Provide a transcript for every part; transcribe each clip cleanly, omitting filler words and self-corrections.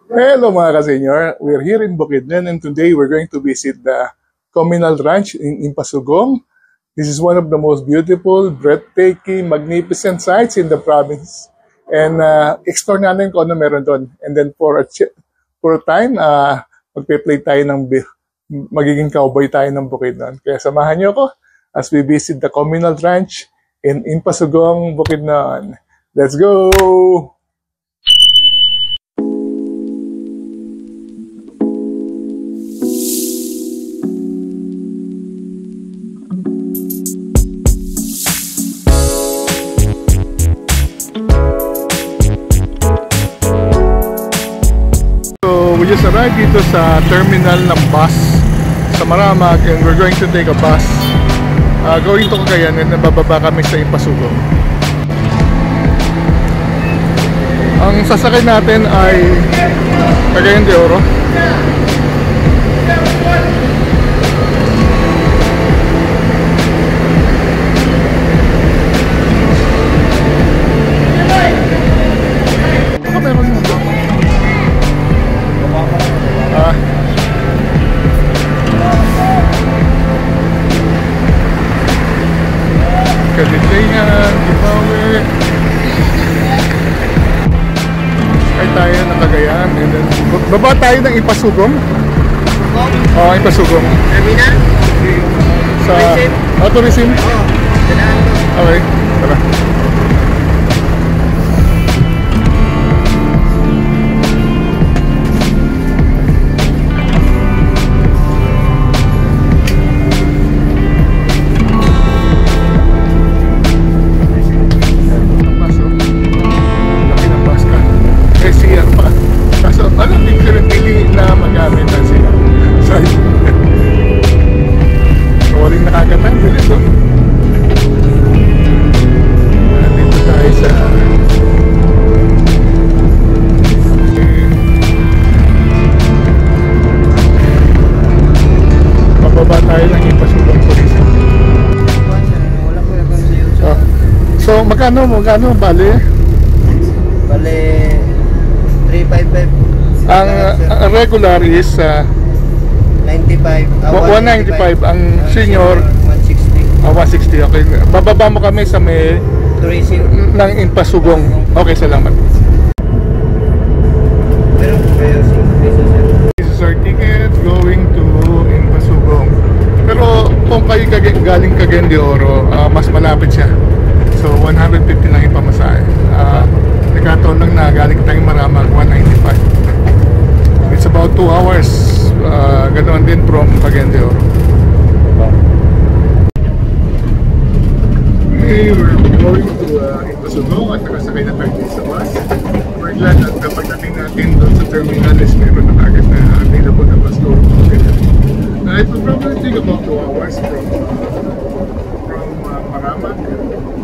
Hello mga ka-senior, we're here in Bukidnon and today we're going to visit the Communal Ranch in Impasugong. This is one of the most beautiful, breathtaking, magnificent sites in the province. And explore natin kung ano meron doon. And then for a time, magpe-play tayo magiging cowboy tayo ng Bukidnon. Kaya samahan niyo ako as we visit the Communal Ranch in Impasugong, Bukidnon. Let's go! We just arrived dito sa terminal ng bus sa Maramag and we're going to take a bus going to Cagayan and nabababa kami sa Impasugong. Ang sasakay natin ay Cagayan de Oro. Kalitingan, Gibawe. Ay tayo ng Cagayan and then baba tayo ng Impasugong. Oo, Impasugong. Terminal? Sa tourism? Oo. Okay, tara. So, magkano bali? Bali 355. Ang regular is 95. 195. Ang senior 160. 160. Okay. Bababa mo kami sa may Tourism ng Impasugong. Okay, salamat. This is our ticket going to Impasugong. Pero kung kayo galing Cagayan de Oro, mas malapit siya. So 150 lang yung pamasahe. Nagkataon lang na galing tayong Maramag, 195. It's about 2 hours. Ganoon din from Cagayan de Oro. Okay, we're going to Impasugong at nakasakay na tayo sa bus. We're glad at pagdating natin doon sa terminal is meron na agad na available na bus going to Cagayan. It will probably take about 2 hours from Maramag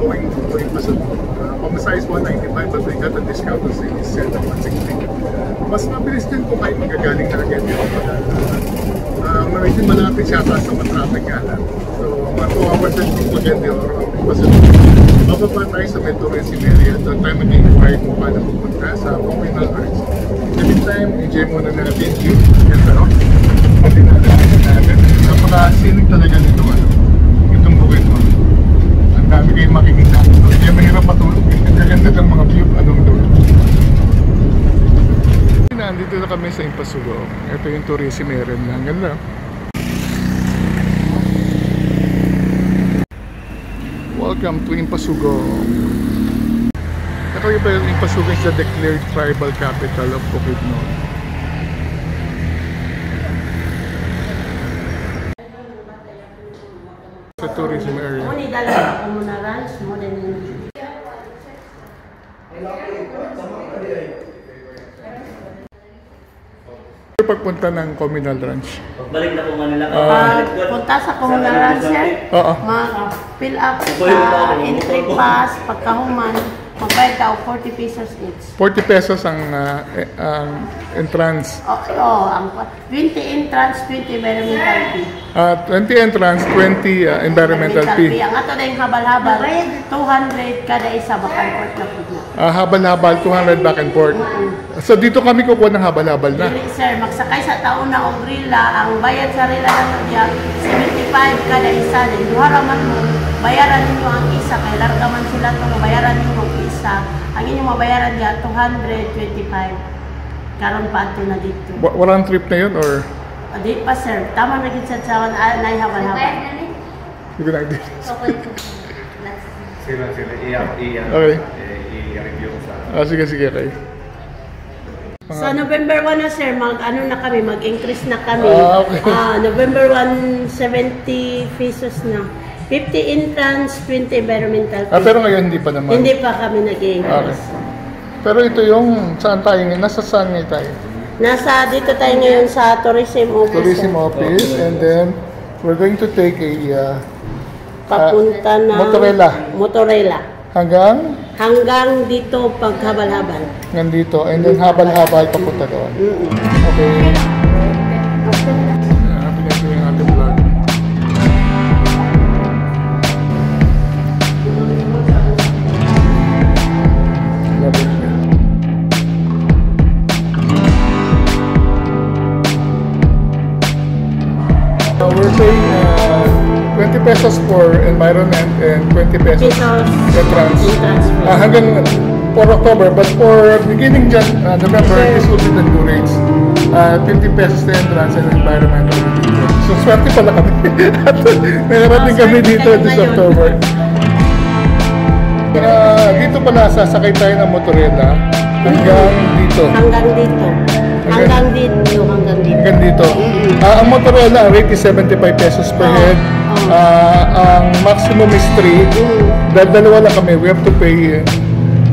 going to Impasugong. Pamasahe is 195 but we got a discount kasi is set at 160. Mas mabilis din kung kayo magagaling na agad yun. Medyo malapit siya sa matraffic nga lang. So, mga 2 hours din kung Cagayan de Oro ang Impasugong. Bababa tayo sa may tourism area. Doon tayo mag-inquire kung paano pupunta sa Communal Ranch. In the meantime, enjoy muna natin yung ganda, no? Pati natin. Napaka-scenic talaga nito, itong Bukidnon. Ang dami kayong makikita. Kaya mahirap matulog. Ang gaganda ng mga view. Anong doon? Nandito na kami sa Impasugong. Ito yung tourism area na. Ang ganda. Welcome to Impasugong. Nakalagay ba yung Impasugong is the declared tribal capital of Bukidnon? Sa tourism area. Pagpunta ng Communal Ranch. Pagbalik na po Manila. Punta sa Communal Ranch, sir. Oo. Mag-fill up sa entry pass, pagkahuman. Magbayad ka og 40 pesos each. 40 pesos ang entrance. Ang 20 entrance, 20 environmental fee. 20 entrance, 20 environmental fee. Ang ato na yung habal-habal, 200 kada isa back and forth na po na. Habal-habal, 200 back and forth. So dito kami kukuha ng habal-habal na. Dili, sir, magsakay sa taon na og rila, ang bayad sa rila lang niya, 75 kada isa. Then, duha raman mo, bayaran ninyo ang isa, kay larga man sila itong bayaran ninyo ang isa. Ang inyong mabayaran niya, 225. Karon pa ato na dito. Walang trip na yun or? Di pa, sir. Tama na gid sa tsawan, nay habal-habal. Hindi ko na Sila Okay. i-review sa... Sige, okay. Sa November 1 na, sir, mag-increase na kami. Okay. November 1, 70 pesos na. 50 entrance, 20 environmental fee. Pero ngayon hindi pa naman. Hindi pa kami nag-increase. Okay. Pero ito yung, saan tayo ngayon? Nasa saan ngayon tayo? Dito tayo ngayon sa tourism office. Tourism office, and then we're going to take a Papunta na Motorela. Hanggang dito paghabal-habal. Nandito, and then habal-habal papunta doon. Okay. Pinag yung ating vlog. We're paying 20 pesos for environment and 20 pesos entrance. Hanggang for October, but for beginning November, this will be the new rates. 20 pesos the entrance and environmental. So swerte pala kami. Nakarating kami dito this October. Dito pala sasakay tayo ng Motorela hanggang dito. Hanggang dito. Ang Motorela, ang rate is 75 pesos per head. Ang maximum is 3. Dahil dalawa lang kami, we have to pay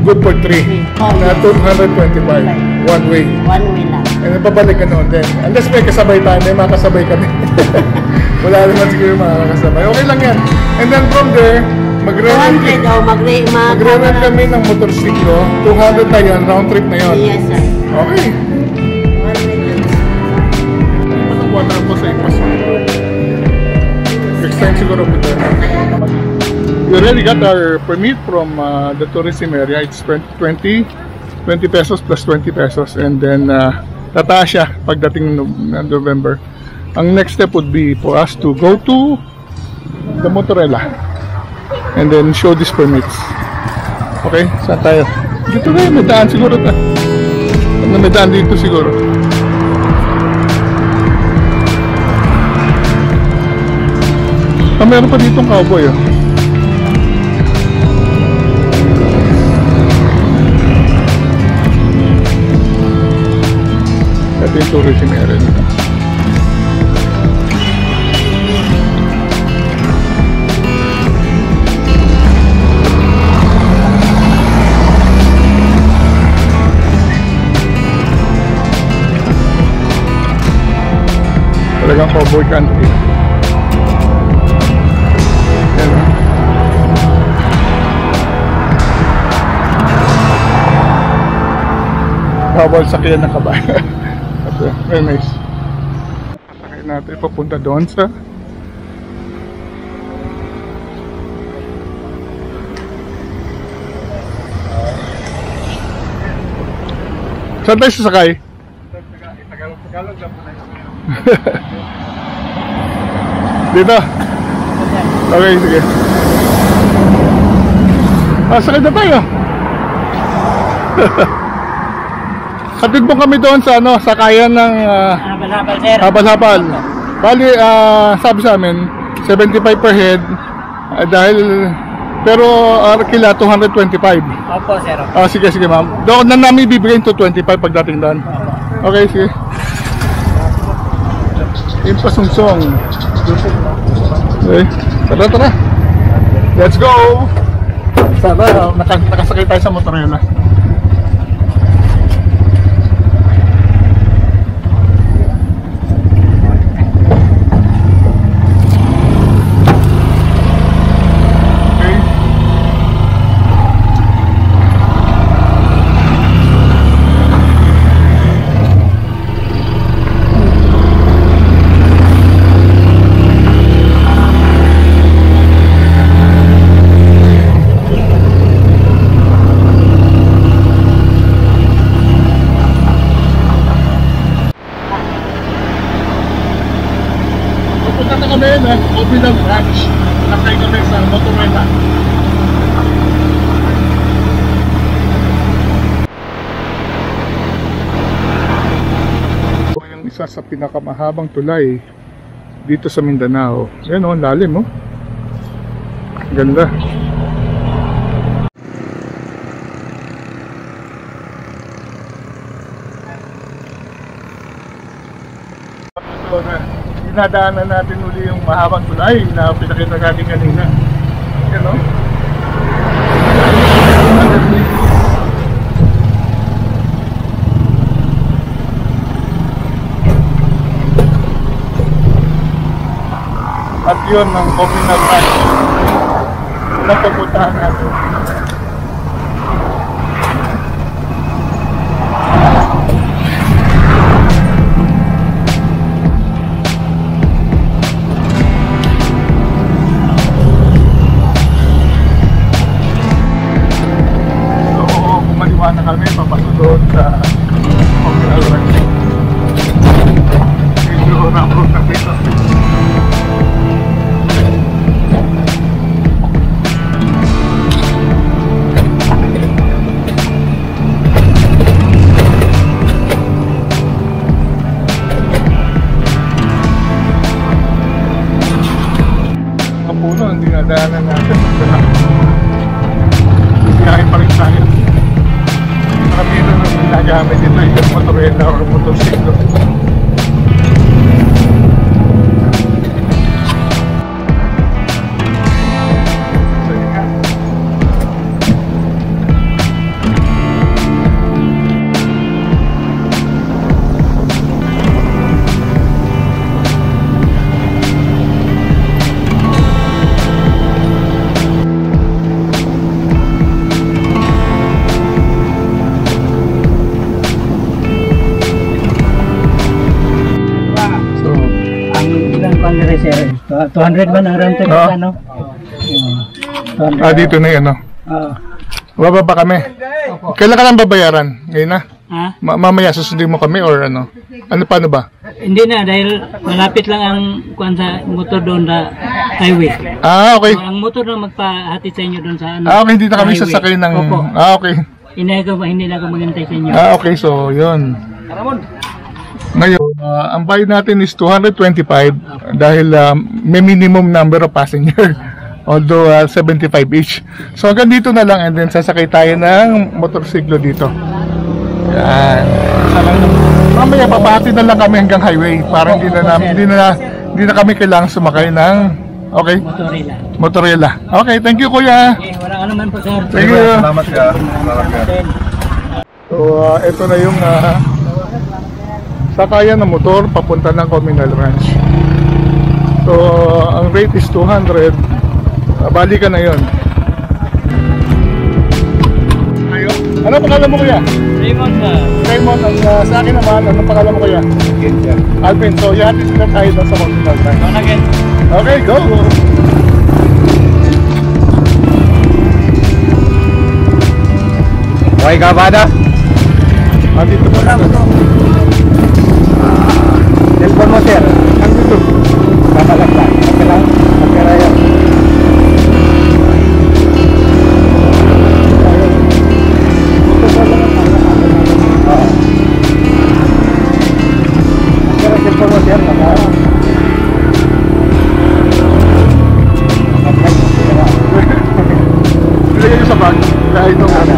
good for 3. Na 225. One way. One way lang. And pabalik ka noon din. Unless may kasabay tayo, may makasabay kami. Wala naman siguro makakasabay. Okay lang yan. And then from there, magre-rent kami ng motorsiklo. 200 na yan, round trip na yun. Yes, sir. Okay. Water po sa ipas. Next time siguro po tayo. We already got our permit from the tourism area. It's 20 pesos plus 20 pesos. And then tataas siya pagdating ng November. Ang next step would be for us to go to the Motorela and then show these permits. Okay? Saan tayo? Dito tayo. May daan siguro tayo. May daan dito siguro. Meron pa ditong cowboy oh. Ito yung tourism area nito. Talagang cowboy country. Bawal sakyan ng kabayo. Okay, very nice. Sasakay natin papunta doon sa saan tayo sasakay? Tagalog lang po tayo. Dito? Okay, sige. Sakay na tayo. Hatid mo kami doon sa sakayan ng Habal-habal, sir. Habal-habal. Bali, sabi sa amin 75 per head pero kila 225. Opo, sir. Sige ma'am. Doon na namin bibigyan to 25 pagdating doon. Okay, sige. Impasungsong. Okay. Tara. Let's go. Sana nakasakay tayo sa Motorela. ng Cominal Ranch. Nakay kami sa Motorela. Ito yung isa sa pinakamahabang tulay dito sa Mindanao. Yan o, lalim o. Ganda. So, dinadaanan natin uli yung mahabang tulay na pinakita natin kanina. Yan o. At yun ng Cominal Ranch na pupuntahan natin. Na kami papasunod sa Cominal Ranch. Medyo rambo na dito. Ang puno ang dinadaanan natin. Biyahe pa rin tayo. Kamino na ginagamit dito yung motorela or motorsiklo. So yun nga. Sir, 200 ba ang round trip ano? Dito na yun, no? Bababa kami. Kailan ka lang babayaran? Ngayon na? Ha? Mamaya susundin mo kami or ano? Ano paano ba? Hindi na dahil malapit lang ang kuan sa motor doon sa highway. Okay. So, ang motor na magpahatid sa inyo doon sa ano? Okay, hindi na kami highway. sasakay ng... Opo. Okay. Hindi na ako maghintay sa inyo. Okay, so yun. Ngayon, ang bayad natin is 225 dahil may minimum number of passenger. Although 75 each. So hanggang dito na lang and then sasakay tayo ng motorsiklo dito. Yan. Mamaya papati na lang kami hanggang highway para hindi na kami kailangan sumakay ng Motorela. Okay, thank you kuya. Okay, walang ano man po sir. Thank you. Salamat ka. So ito na yung sakayan ng motor papunta ng Cominal Ranch. So ang rate is 200. Bali ka na yun. Ayun. Ano pangalan mo kuya? Raymond na. Raymond. Sa akin naman, anong pangalan mo kuya? Alvin. So yahatid sila tayo doon sa Cominal Ranch. Okay, go! Okay ka, Bada? Dito po na. Telepon mo, sir. Ang dito. Kakalagtan. Okay lang. Okay na yan. Telepon mo, sir. Ilagay nyo sa bag. Kahit nung ano.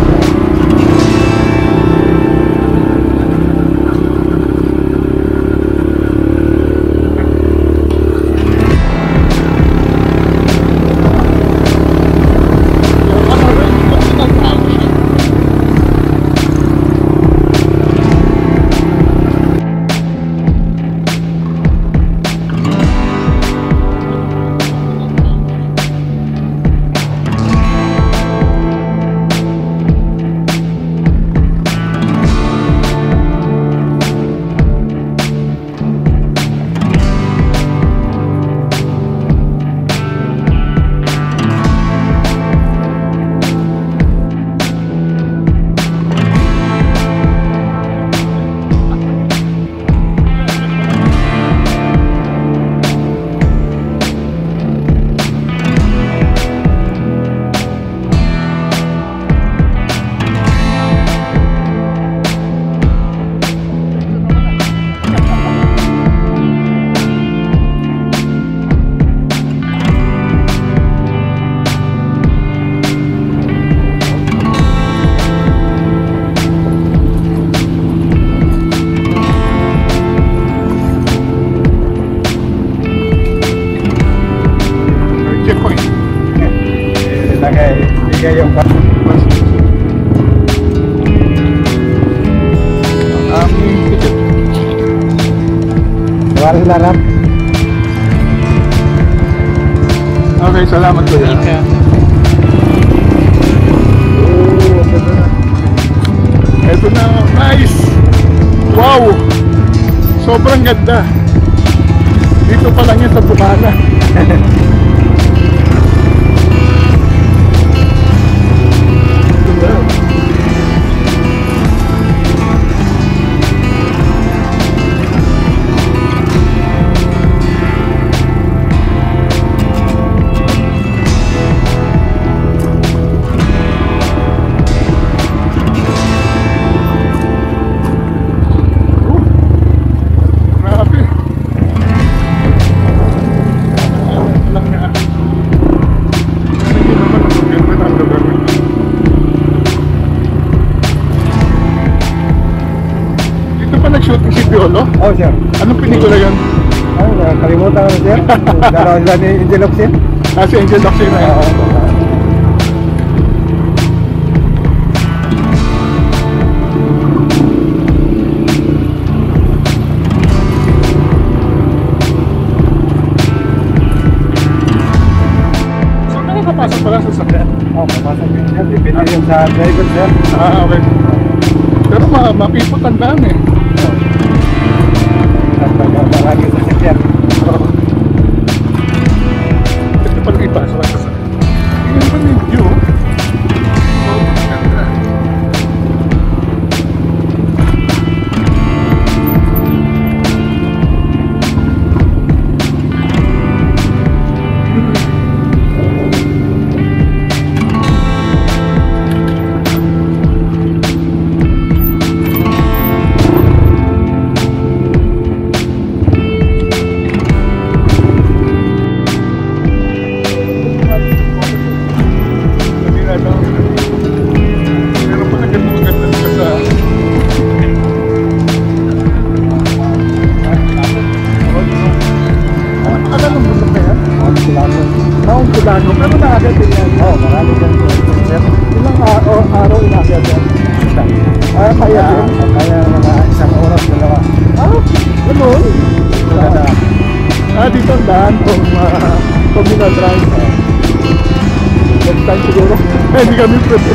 Paris larap. Okay, salamat kuya. Ito na, nice! Wow! Sobrang ganda. Dito pa lang yan sa Bukana. Nag-shooting si Piolo? Oh, sir. Anong pelikula yan? Ay, kalimutan ko, sir. Dalawa sila ni Angel Oxin. Si Angel Oxin na yan. So, nakakapasok pala sa sakyan? Oh, papasok yun, sir. Depende yun sa driver, sir. Okay. Pero mapipot ang daan eh. Lagi sa sakyan. Ito pala ipasok sa sakyan. Tingnan pa yung view. Ganda. Pero nakagad din yan. Oo, marami dyan, sir. Ilang araw inakagad yan? Kaya din? Kaya mga isang oras, dalawa. Ganun? Dito ang daan kung communal drive. Next time siguro. Hindi kami pwede.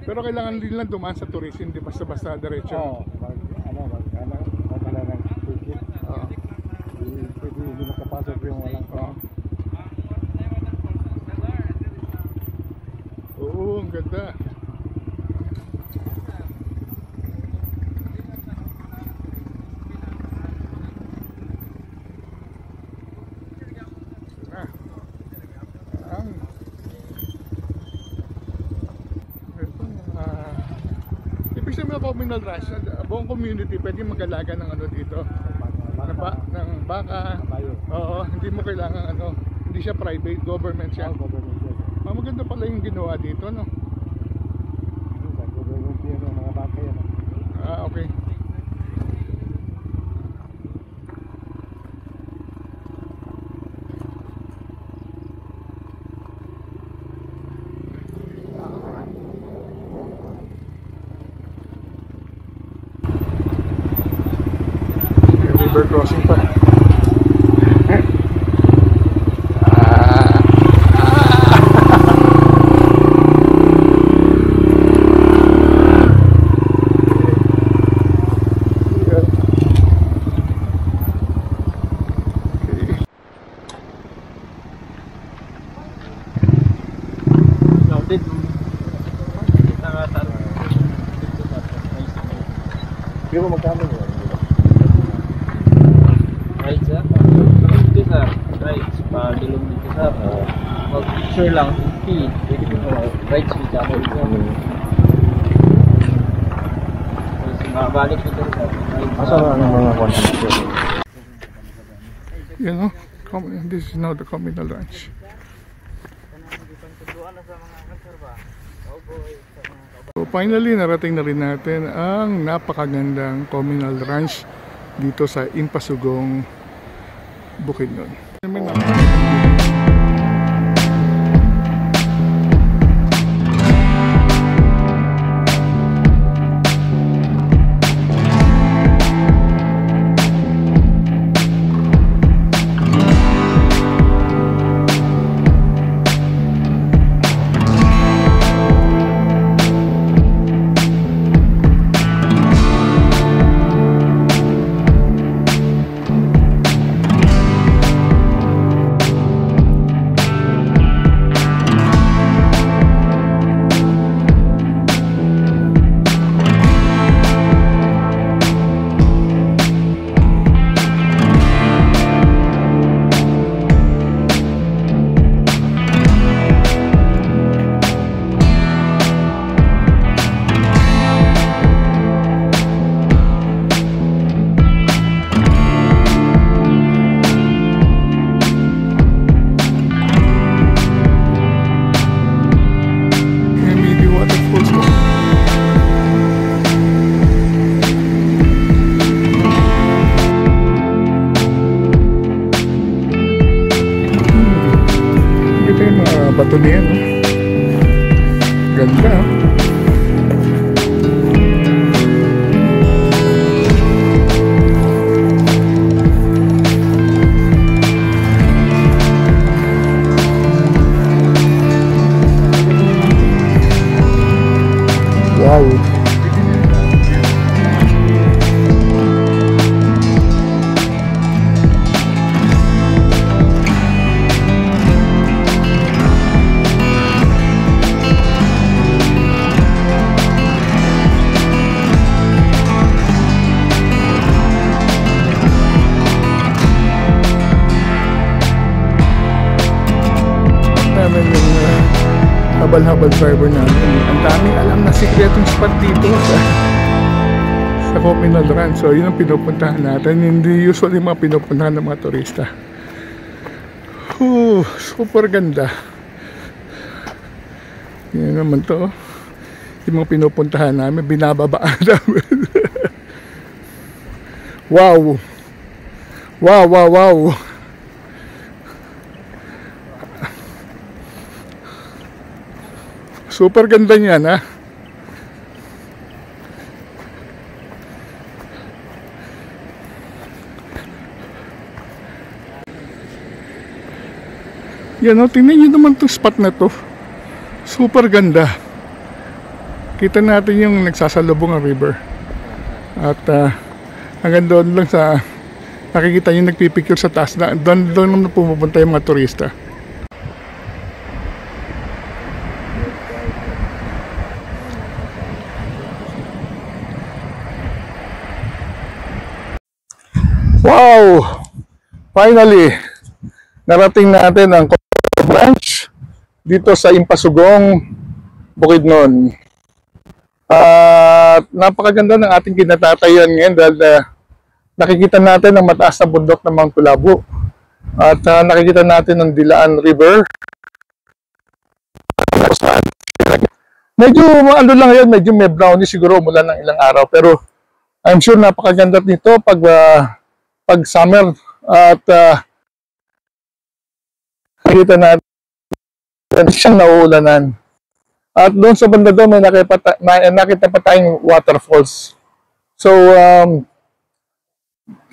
Pero kailangan din lang dumaan sa tourism, di basta-basta diretso. Oo, magkala ng ticket. Pwede hindi makapasok yung walang ko. Oo, ang ganda. Ibig sabihin ng communal ranch, buong community pwede mag-alaga ng ano dito, ng baka. Oo, hindi mo kailangan ano, hindi siya private, government siya. Maganda pala yung ginawa dito, no? Government yun ng mga baka yan. Okay. River crossing pa. Pero magkano yun? Right, sir? Dito, sir. Right. Padulong dito, sir. Mag-picture lang. Fee. Pwede po. Right, sweet ako. Mabalik dito, sir. Asa na ang mga content? You know, this is now the communal ranch. ano sa mga konserba. Cowboy, sa mga So finally, narating na rin natin ang napakagandang communal ranch dito sa Impasugong, Bukidnon. Bato niya, no? Ganda, wow. Namin yung habal-habal driver namin. Ang daming alam na sikretong spot dito sa communal ranch. So yun ang pinupuntahan natin. Hindi usually mga pinupuntahan ng mga turista. Super ganda. Yan naman to. Yung mga pinupuntahan namin, binababaan namin. Wow. Wow, wow, wow. Super ganda niyan, ha? Yan, o, tingnan nyo naman itong spot na to. Super ganda. Kita natin yung nagsasalubong ang river. At hanggang doon lang sa nakikita nyo nagpipicture sa taas na doon naman pumupunta yung mga turista. Wow! Finally, narating natin ang branch dito sa Impasugong, Bukidnon. Napakaganda ng ating kinatatayan ngayon dahil nakikita natin ang mataas na bundok ng Mount Kulabo at nakikita natin ang Dilaan River. Medyo ano lang ngayon, medyo may brownie siguro mula ng ilang araw, pero I'm sure napakaganda nito pag summer at nakita natin siyang nauulanan. At doon sa banda doon may nakita pa tayong waterfalls. So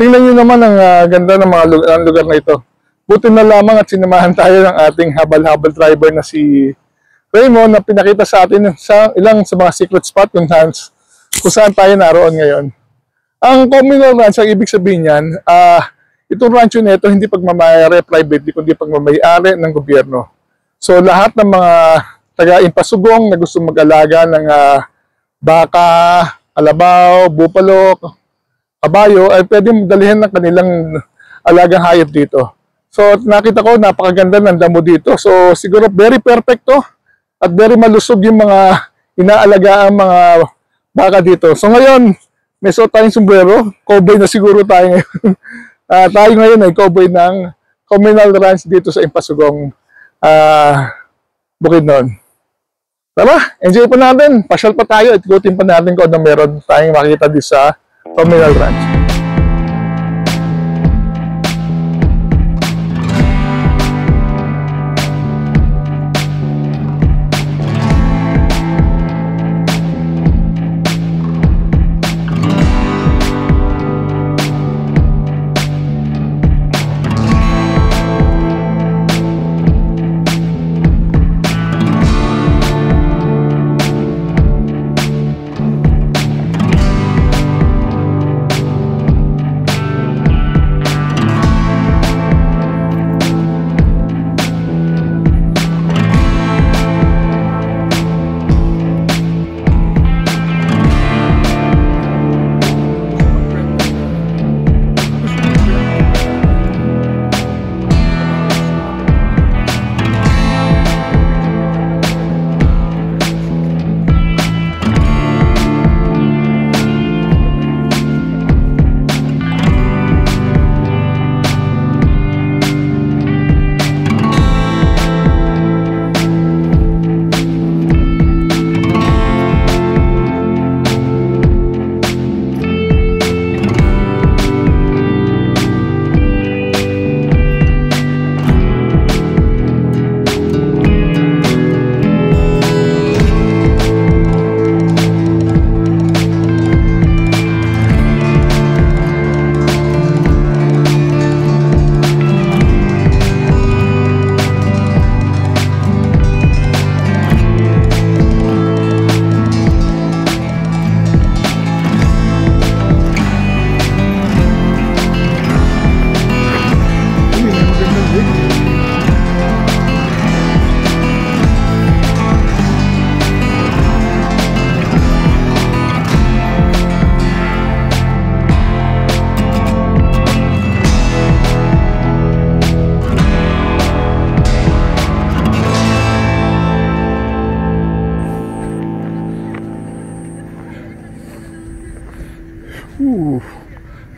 tingnan nyo naman ang ganda ng mga lugar na ito. Buti na lamang at sinamahan tayo ng ating habal-habal driver na si Raymond na pinakita sa atin sa ilang sa mga secret spot kung saan tayo naroon ngayon. Ang communal ranch, ang ibig sabihin niyan, itong rancho na ito hindi pagmamayari private, kundi pagmamayari ng gobyerno. So lahat ng mga taga-Impasugong na gusto mag-alaga ng baka, kalabaw, bupalo, kabayo, ay pwedeng dalhin ng kanilang alagang hayop dito. So nakita ko napakaganda ng damo dito. So siguro very perfecto at very malusog yung mga inaalagaan mga baka dito. So ngayon, may suot tayong sombrero, cowboy na siguro tayo ngayon. Tayo ngayon ay cowboy ng communal ranch dito sa Impasugong, Bukidnon. Tara, enjoy pa natin. Pasyal pa tayo at ikutin pa natin kung ano meron tayong makita di sa Communal Ranch.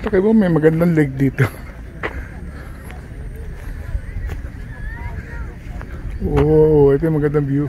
Takay ba may magandang lake dito? Oh, ito yung magandang view.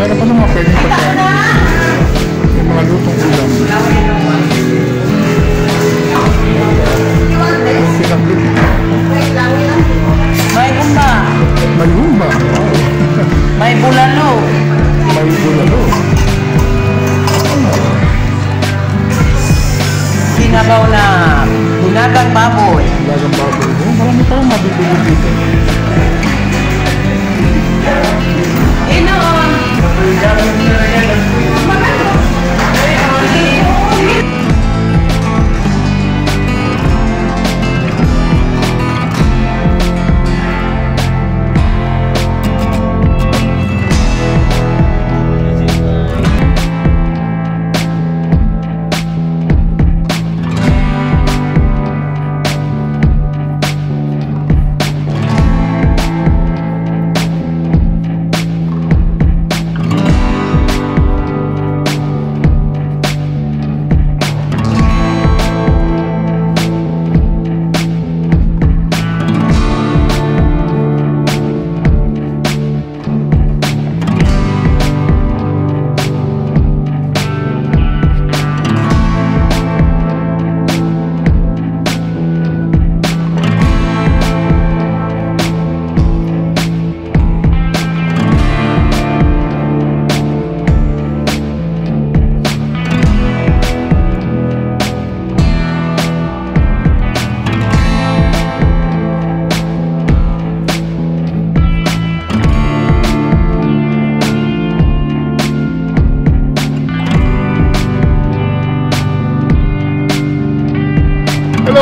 Meron pa naman pwedeng pagkain. Yung mga lutong ulam. May gumba. May gumba. Wow. May bulalo. May bulalo. Sinabaw na bunagang baboy. Dagang baboy. Oh, marami pa yung mabibili dito.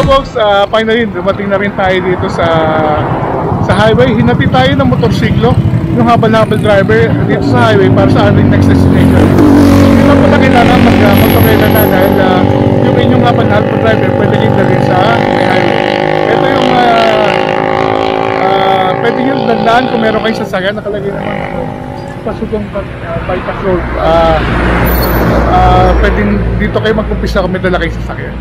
So folks, finally dumating na rin tayo dito sa highway. Hinati tayo ng motorsiklo, yung habal-habal driver dito sa highway para sa ating next destination. Hindi lang pala kailangan mag-motorela na dahil yung inyong habal-habal driver pwede yung dalhin sa highway. Ito yung pwede yung dandaan kung meron kayong sasakyan. Nakalagay naman Pasugong bypass road. Pwedeng dito kayo mag-umpisa kung may dala kayong sasakyan.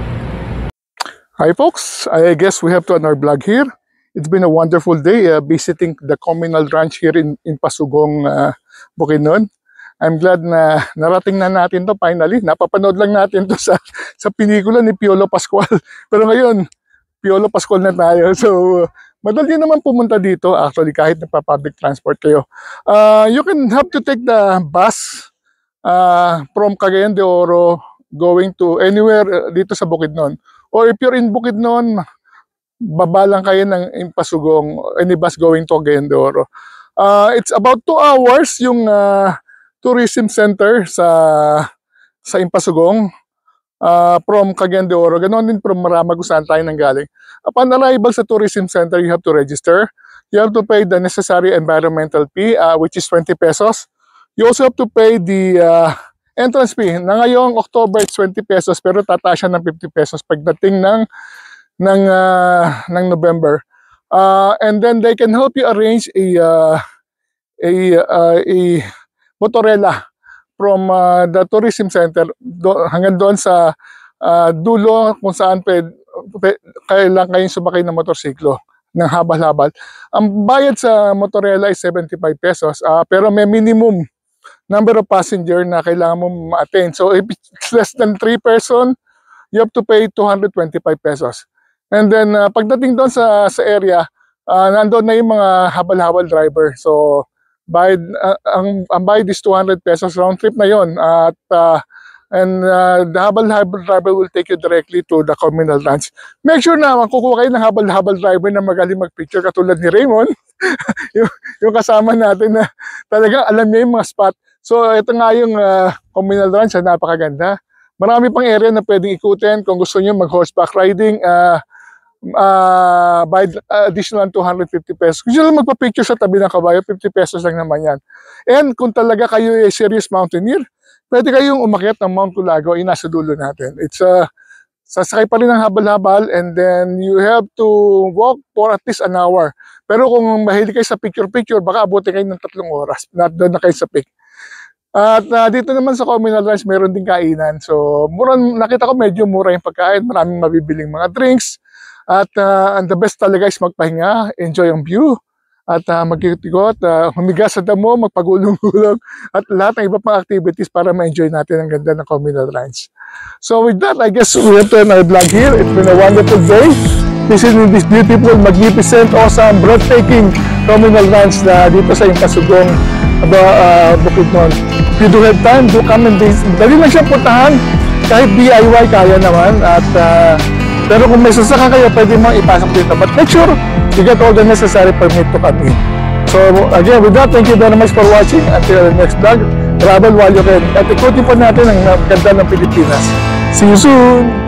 Hi folks, I guess we have to end our vlog here. It's been a wonderful day visiting the communal ranch here in Pasugong, Bukidnon. I'm glad na narating na natin to finally. Napapanood lang natin to sa pelikula ni Piolo Pascual. Pero ngayon, Piolo Pascual na tayo. So, madali naman pumunta dito actually kahit nagpa-public transport kayo. You can have to take the bus from Cagayan de Oro going to anywhere dito sa Bukidnon. Or if you're in Bukidnon, baba lang kayo ng Pasugong, any bus going to Cagayan de Oro. It's about 2 hours yung tourism center sa Impasugong from Cagayan de Oro. Ganon din from Maramag kung saan tayo nanggaling. Upon arrival sa tourism center, you have to register. You have to pay the necessary environmental fee, which is 20 pesos. You also have to pay the entrance fee. Na ngayong October, it's 20 pesos, pero tataas siya ng 50 pesos pagdating ng November. And then they can help you arrange a motorela from the tourism center hanggang doon sa dulo kung saan kailangan kayong sumakay ng motorsiklo ng habal-habal. Ang bayad sa motorela is 75 pesos, pero may minimum number of passenger na kailangan mo ma-attain. So if it's less than 3 person, you have to pay 225 pesos. And then pagdating doon sa area, nandoon na yung mga habal-habal driver. So ang bayad is 200 pesos, round trip na yon. The habal-habal driver will take you directly to the communal ranch. Make sure na makukuha kayo ng habal-habal driver na magaling mag-picture katulad ni Raymond. yung kasama natin na talagang alam niya yung mga spot. So ito nga yung communal ranch, napakaganda. Marami pang area na pwedeng ikutin. Kung gusto niyo mag-horseback riding, by additional 250 pesos. Kung sila magpa-picture sa tabi ng kabayo, 50 pesos lang naman yan. And kung talaga kayo ay serious mountaineer, pwede kayong umakyat ng Mount Culago, ay nasa dulo natin. It's sasakay pa rin ng habal-habal and then you have to walk for at least an hour. Pero kung mahilig kayo sa picture-picture, baka abutin kayo ng 3 oras. Doon na kayo sa peak. At dito naman sa communal ranch, meron din kainan. So, nakita ko medyo mura yung pagkain. Maraming mabibiling mga drinks. At the best talaga is magpahinga, enjoy ang view. At magkikot-ikot, humiga sa damo, magpagulong-gulong. At lahat ng iba pang activities para ma-enjoy natin ang ganda ng communal ranch. So with that, I guess we have to end our vlog here. It's been a wonderful day. Visiting this beautiful, magnificent, awesome, breathtaking communal ranch na dito sa Impasugong, Bukidnon. If you do have time, do come and visit. Dali lang siya puntahan. Kahit DIY kaya naman. At pero kung may sasakyan kayo, pwede mo ipasok dito. But make sure you get all the necessary permit to come in. So again, with that, thank you very much for watching. Until the next vlog, travel while you can. At ikutin po natin ang ganda ng Pilipinas. See you soon!